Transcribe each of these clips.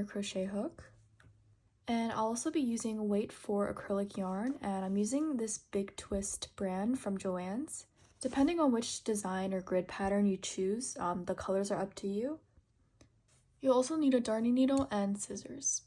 your crochet hook. And I'll also be using weight 4 acrylic yarn, and I'm using this Big Twist brand from Joann's. Depending on which design or grid pattern you choose, the colors are up to you. You'll also need a darning needle and scissors.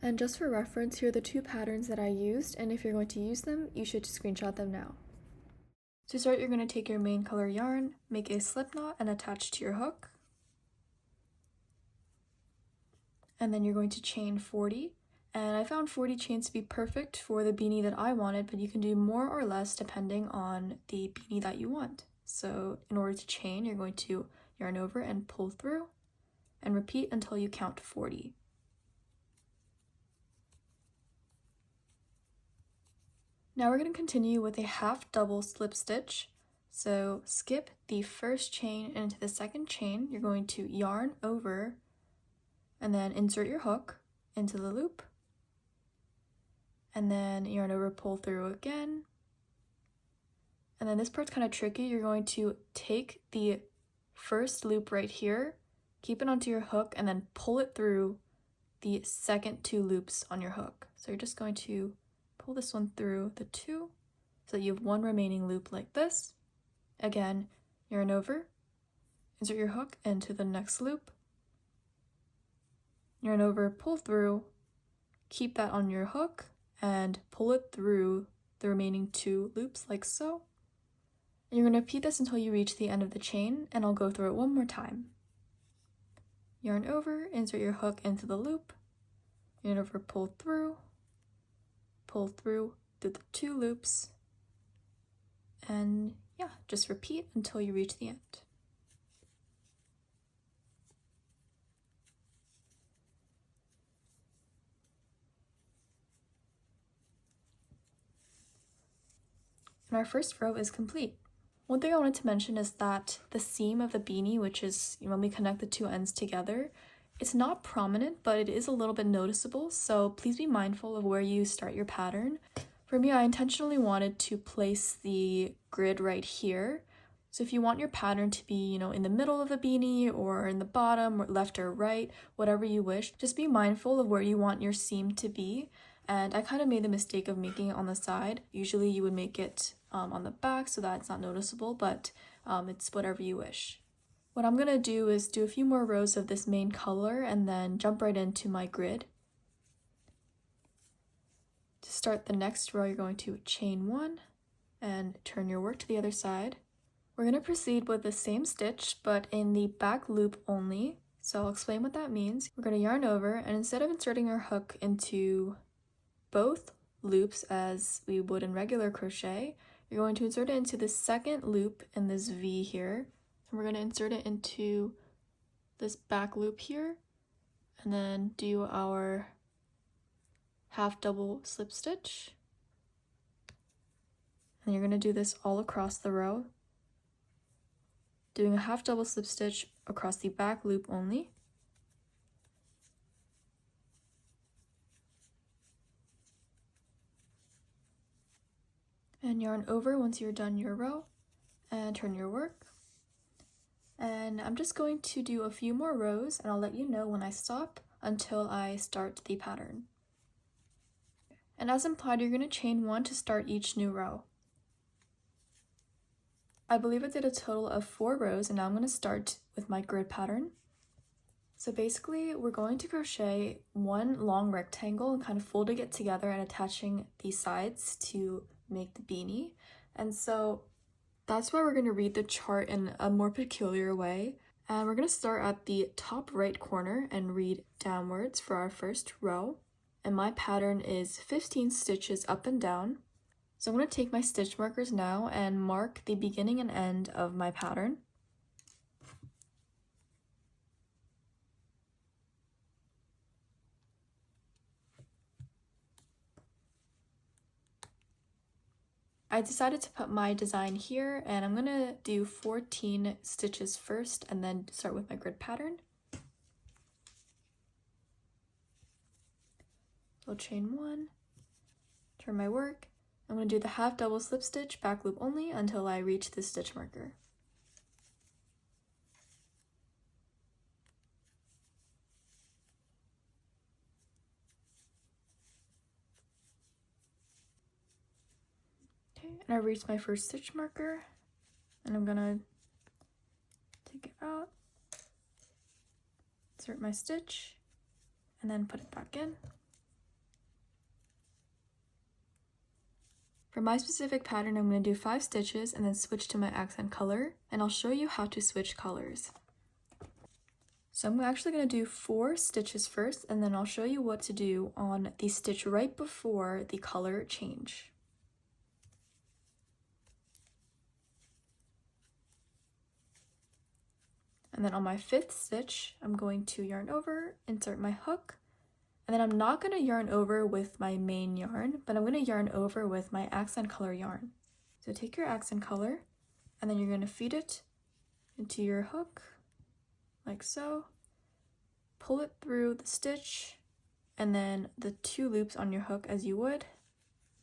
And just for reference, here are the 2 patterns that I used, and if you're going to use them, you should screenshot them now. To start, you're going to take your main color yarn, make a slip knot, and attach to your hook. And then you're going to chain 40. And I found 40 chains to be perfect for the beanie that I wanted, but you can do more or less depending on the beanie that you want. So in order to chain, you're going to yarn over and pull through, and repeat until you count 40. Now we're going to continue with a half double slip stitch. So skip the first chain into the second chain. You're going to yarn over and then insert your hook into the loop. And then yarn over, pull through again. And then this part's kind of tricky. You're going to take the first loop right here, keep it onto your hook, and then pull it through the second 2 loops on your hook. So you're just going to pull this one through the 2 so that you have 1 remaining loop like this. Again, yarn over, insert your hook into the next loop, yarn over, pull through, keep that on your hook, and pull it through the remaining 2 loops like so. And you're going to repeat this until you reach the end of the chain, and I'll go through it one more time. Yarn over, insert your hook into the loop, yarn over, pull through the 2 loops, and yeah, just repeat until you reach the end. And our first row is complete. One thing I wanted to mention is that the seam of the beanie, which is when we connect the 2 ends together, it's not prominent, but it is a little bit noticeable, so please be mindful of where you start your pattern. For me, I intentionally wanted to place the grid right here. So if you want your pattern to be, in the middle of the beanie or in the bottom or left or right, whatever you wish, just be mindful of where you want your seam to be. And I kind of made the mistake of making it on the side. Usually you would make it on the back so that it's not noticeable, but it's whatever you wish. What I'm going to do is do a few more rows of this main color and then jump right into my grid. To start the next row, you're going to chain 1 and turn your work to the other side. We're going to proceed with the same stitch, but in the back loop only. So I'll explain what that means. We're going to yarn over, and instead of inserting our hook into both loops as we would in regular crochet, you're going to insert it into the second loop in this V here. And we're going to insert it into this back loop here, and then do our half double slip stitch. And you're going to do this all across the row, doing a half double slip stitch across the back loop only. And yarn over once you're done your row, and turn your work. And I'm just going to do a few more rows, and I'll let you know when I stop until I start the pattern. And as implied, you're going to chain 1 to start each new row. I believe I did a total of 4 rows, and now I'm going to start with my grid pattern. So basically, we're going to crochet 1 long rectangle and kind of folding it together and attaching the sides to make the beanie. And so that's why we're going to read the chart in a more peculiar way. And we're going to start at the top right corner and read downwards for our first row. And my pattern is 15 stitches up and down. So I'm going to take my stitch markers now and mark the beginning and end of my pattern. I decided to put my design here, and I'm going to do 14 stitches first and then start with my grid pattern. So chain 1, turn my work. I'm going to do the half double slip stitch back loop only until I reach the stitch marker. and I reached my first stitch marker, and I'm gonna take it out, insert my stitch, and then put it back in. For my specific pattern, I'm going to do 5 stitches and then switch to my accent color, and I'll show you how to switch colors. So I'm actually going to do 4 stitches first, and then I'll show you what to do on the stitch right before the color change. And then on my 5th stitch, I'm going to yarn over, insert my hook, and then I'm not going to yarn over with my main yarn, but I'm going to yarn over with my accent color yarn. So take your accent color, and then you're going to feed it into your hook, like so. Pull it through the stitch, and then the 2 loops on your hook as you would.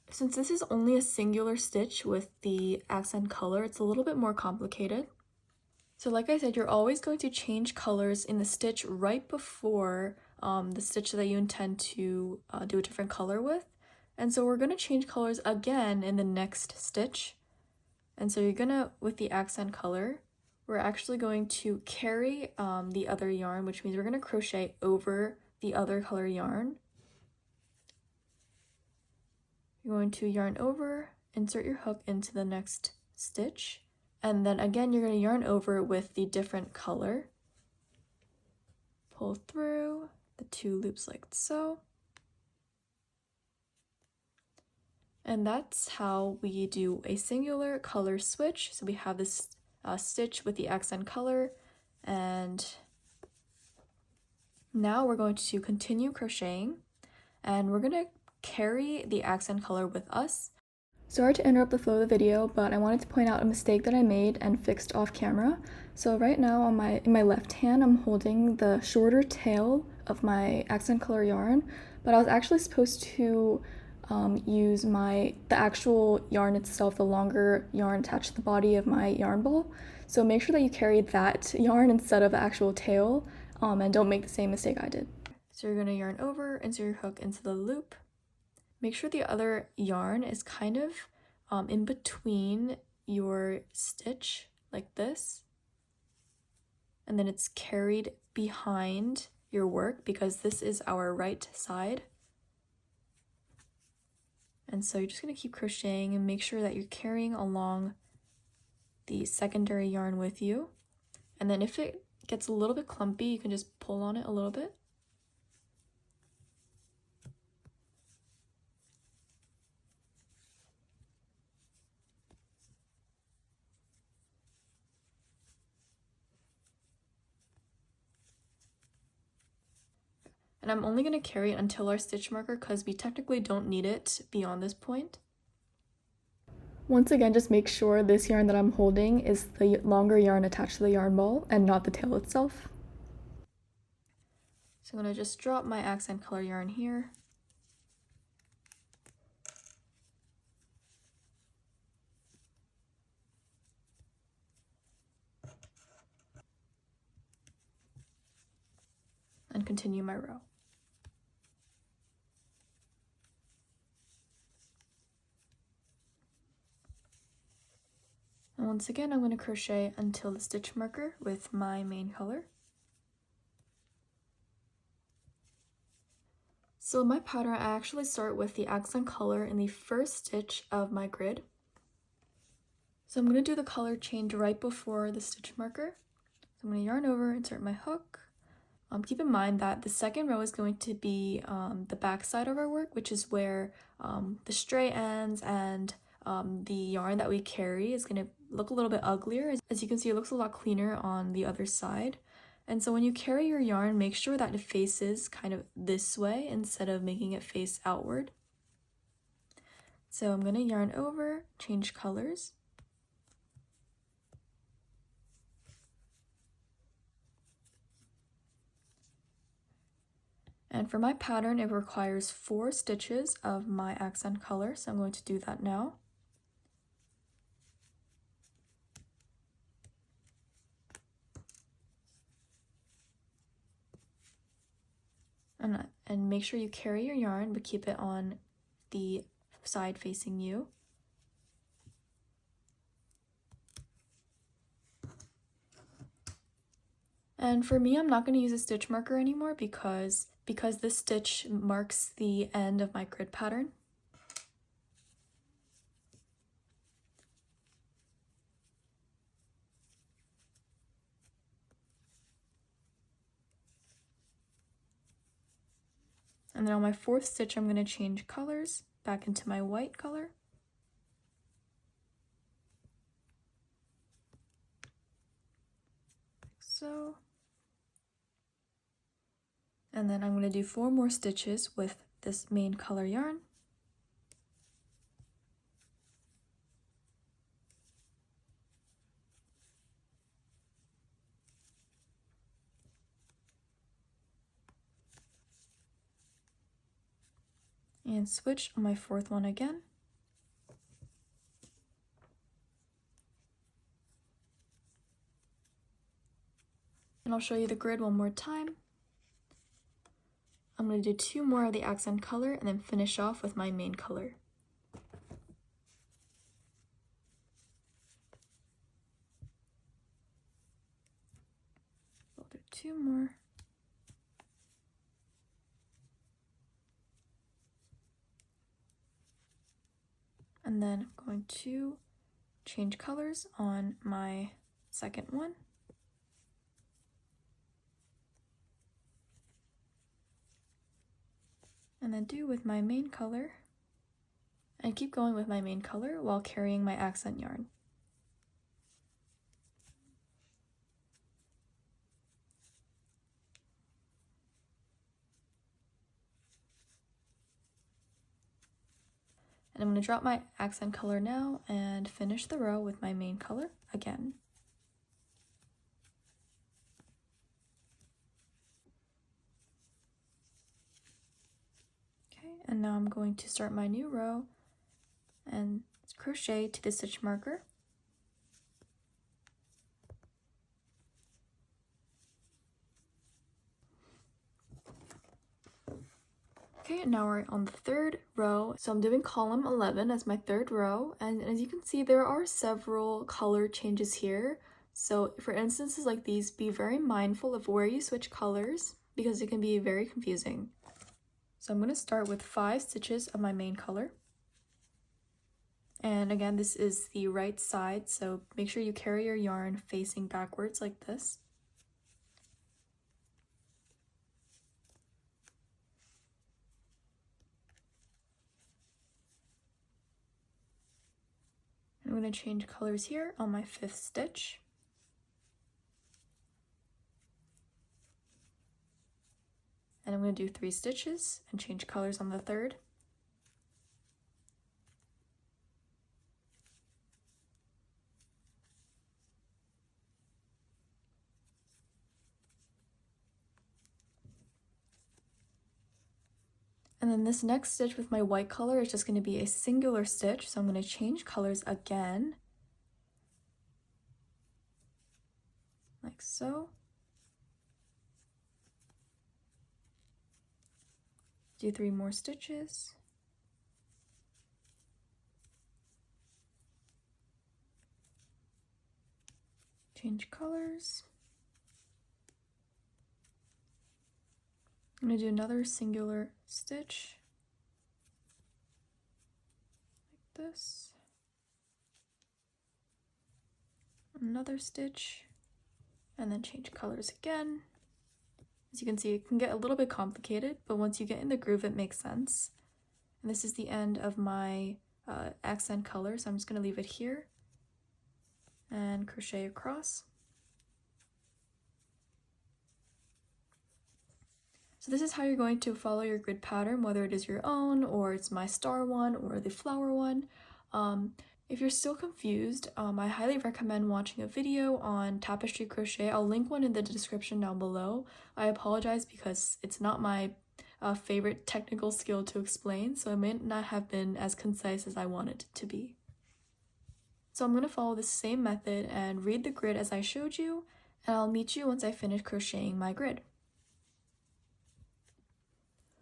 Since this is only a singular stitch with the accent color, it's a little bit more complicated. So like I said, you're always going to change colors in the stitch right before the stitch that you intend to do a different color with. And so we're going to change colors again in the next stitch. And so you're going to, with the accent color, we're actually going to carry the other yarn, which means we're going to crochet over the other color yarn. You're going to yarn over, insert your hook into the next stitch, and then again you're going to yarn over with the different color. Pull through the 2 loops like so. And that's how we do a singular color switch. So we have this stitch with the accent color, and now we're going to continue crocheting, and we're going to carry the accent color with us. Sorry to interrupt the flow of the video, but I wanted to point out a mistake that I made and fixed off camera. So right now on in my left hand, I'm holding the shorter tail of my accent color yarn, but I was actually supposed to use the actual yarn itself, the longer yarn attached to the body of my yarn ball. So make sure that you carry that yarn instead of the actual tail, and don't make the same mistake I did. So you're going to yarn over, insert your hook into the loop. Make sure the other yarn is kind of in between your stitch, like this. And then it's carried behind your work because this is our right side. And so you're just going to keep crocheting and make sure that you're carrying along the secondary yarn with you. And then if it gets a little bit clumpy, you can just pull on it a little bit. And I'm only going to carry it until our stitch marker because we technically don't need it beyond this point. Once again, just make sure this yarn that I'm holding is the longer yarn attached to the yarn ball and not the tail itself. So I'm going to just drop my accent color yarn here. And continue my row. And once again, I'm going to crochet until the stitch marker with my main color. So in my pattern, I actually start with the accent color in the first stitch of my grid. So I'm going to do the color change right before the stitch marker. So I'm going to yarn over, insert my hook. Keep in mind that the second row is going to be the back side of our work, which is where the stray ends and the yarn that we carry is going to look a little bit uglier. As you can see, it looks a lot cleaner on the other side. And so when you carry your yarn, make sure that it faces kind of this way instead of making it face outward. So I'm going to yarn over, change colors. And for my pattern, it requires 4 stitches of my accent color, so I'm going to do that now. And make sure you carry your yarn, but keep it on the side facing you. And for me, I'm not going to use a stitch marker anymore because this stitch marks the end of my grid pattern. And then on my 4th stitch, I'm going to change colors back into my white color. Like so. And then I'm going to do 4 more stitches with this main color yarn. And switch on my 4th one again. And I'll show you the grid one more time. I'm going to do 2 more of the accent color and then finish off with my main color. I'll do 2 more. And then I'm going to change colors on my 2nd one. And then do with my main color. And keep going with my main color while carrying my accent yarn. And I'm going to drop my accent color now and finish the row with my main color again. Okay, and now I'm going to start my new row and crochet to the stitch marker. Okay, and now we're on the 3rd row. So I'm doing column 11 as my 3rd row. And as you can see, there are several color changes here. So for instances like these, be very mindful of where you switch colors because it can be very confusing. So I'm going to start with 5 stitches of my main color. And again, this is the right side, so make sure you carry your yarn facing backwards like this. I'm going to change colors here on my 5th stitch. And I'm going to do 3 stitches and change colors on the 3rd. And then this next stitch with my white color is just going to be a singular stitch, so I'm going to change colors again. Like so. Do 3 more stitches. Change colors. I'm going to do another singular stitch like this. Another stitch, and then change colors again. As you can see, it can get a little bit complicated, but once you get in the groove, it makes sense. And this is the end of my accent color, so I'm just going to leave it here and crochet across. So this is how you're going to follow your grid pattern, whether it is your own, or it's my star one, or the flower one. If you're still confused, I highly recommend watching a video on tapestry crochet. I'll link one in the description down below. I apologize because it's not my favorite technical skill to explain, so it may not have been as concise as I wanted it to be. So I'm going to follow the same method and read the grid as I showed you, and I'll meet you once I finish crocheting my grid.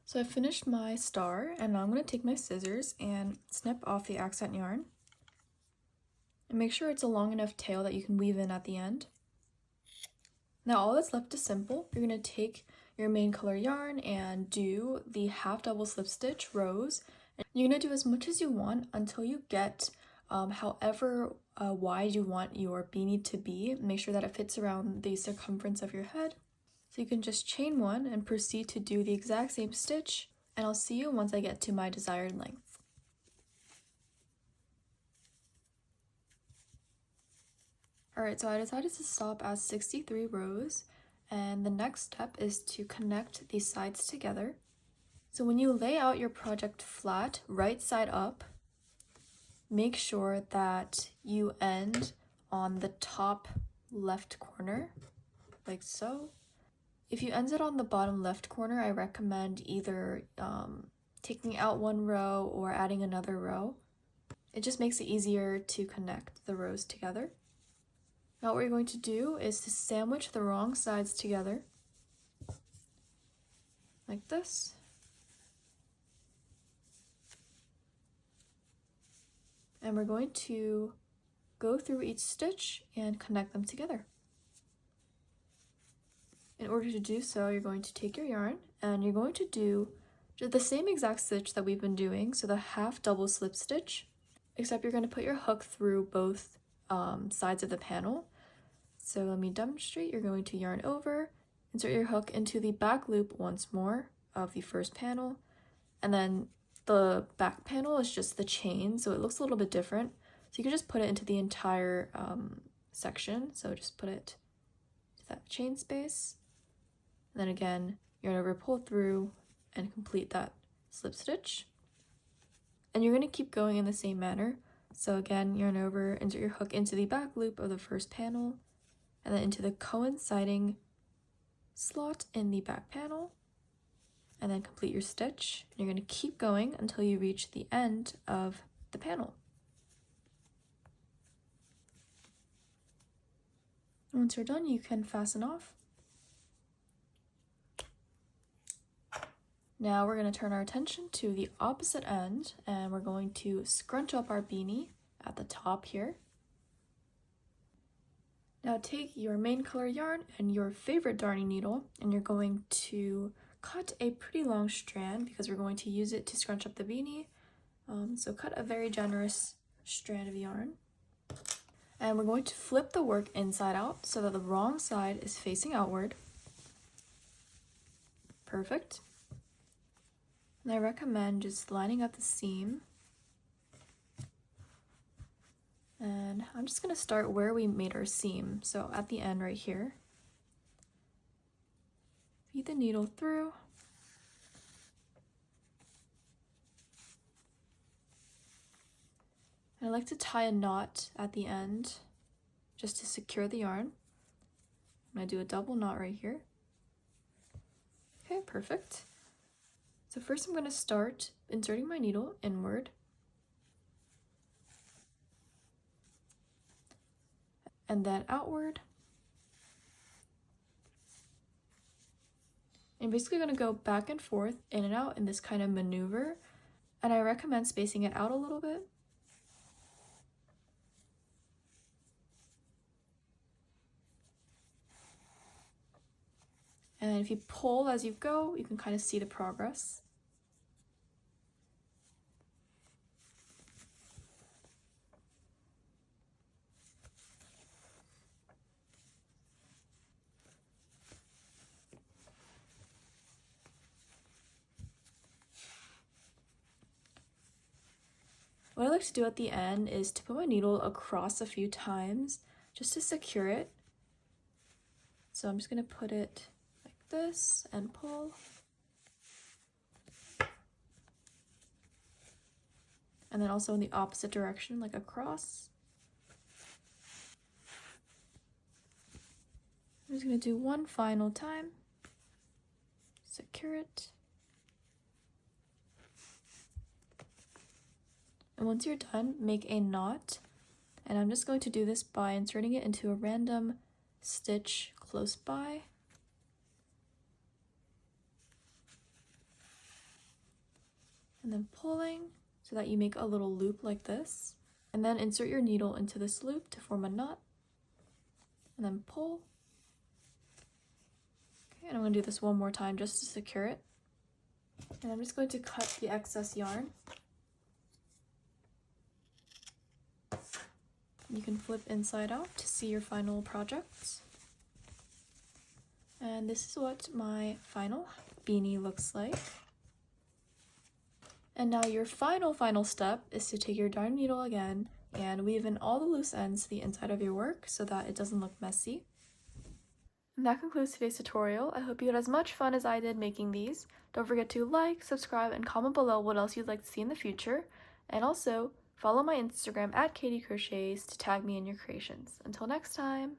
So I finished my star, and now I'm going to take my scissors and snip off the accent yarn. And make sure it's a long enough tail that you can weave in at the end. Now all that's left is simple. You're going to take your main color yarn and do the half double slip stitch rows. You're going to do as much as you want until you get however wide you want your beanie to be. Make sure that it fits around the circumference of your head. So you can just chain one and proceed to do the exact same stitch, and I'll see you once I get to my desired length. Alright, so I decided to stop at 63 rows, and the next step is to connect these sides together. So when you lay out your project flat, right side up, make sure that you end on the top left corner, like so. If you ended on the bottom left corner, I recommend either taking out one row or adding another row. It just makes it easier to connect the rows together. Now what we're going to do is to sandwich the wrong sides together, like this. And we're going to go through each stitch and connect them together. In order to do so, you're going to take your yarn and you're going to do the same exact stitch that we've been doing, so the half double slip stitch, except you're going to put your hook through both sides of the panel. So let me demonstrate. You're going to yarn over, insert your hook into the back loop once more of the first panel, and then the back panel is just the chain, so it looks a little bit different. So you can just put it into the entire section. So just put it to that chain space. And then again, yarn over, pull through, and complete that slip stitch. And you're going to keep going in the same manner. So again, yarn over, insert your hook into the back loop of the first panel, and then into the coinciding slot in the back panel, and then complete your stitch. And you're going to keep going until you reach the end of the panel. Once you're done, you can fasten off. Now we're going to turn our attention to the opposite end, and we're going to scrunch up our beanie at the top here. Now take your main color yarn and your favorite darning needle, and you're going to cut a pretty long strand because we're going to use it to scrunch up the beanie. So cut a very generous strand of yarn. And we're going to flip the work inside out so that the wrong side is facing outward. Perfect. And I recommend just lining up the seam. And I'm just going to start where we made our seam, so at the end right here. Feed the needle through. And I like to tie a knot at the end just to secure the yarn. I'm going to do a double knot right here. Okay, perfect. So first I'm going to start inserting my needle inward. And then outward. I'm basically going to go back and forth, in and out in this kind of maneuver. And I recommend spacing it out a little bit. And if you pull as you go, you can kind of see the progress. What I like to do at the end is to put my needle across a few times just to secure it. So I'm just going to put it like this and pull. And then also in the opposite direction, like across. I'm just going to do one final time. Secure it. And once you're done, make a knot. And I'm just going to do this by inserting it into a random stitch close by. And then pulling so that you make a little loop like this. And then insert your needle into this loop to form a knot. And then pull. And I'm going to do this one more time just to secure it. And I'm just going to cut the excess yarn. You can flip inside out to see your final projects. And this is what my final beanie looks like. And now your final step is to take your darn needle again and weave in all the loose ends to the inside of your work so that it doesn't look messy. And that concludes today's tutorial. I hope you had as much fun as I did making these. Don't forget to like, subscribe, and comment below what else you'd like to see in the future. And also, follow my Instagram at Katie Crochets to tag me in your creations. Until next time!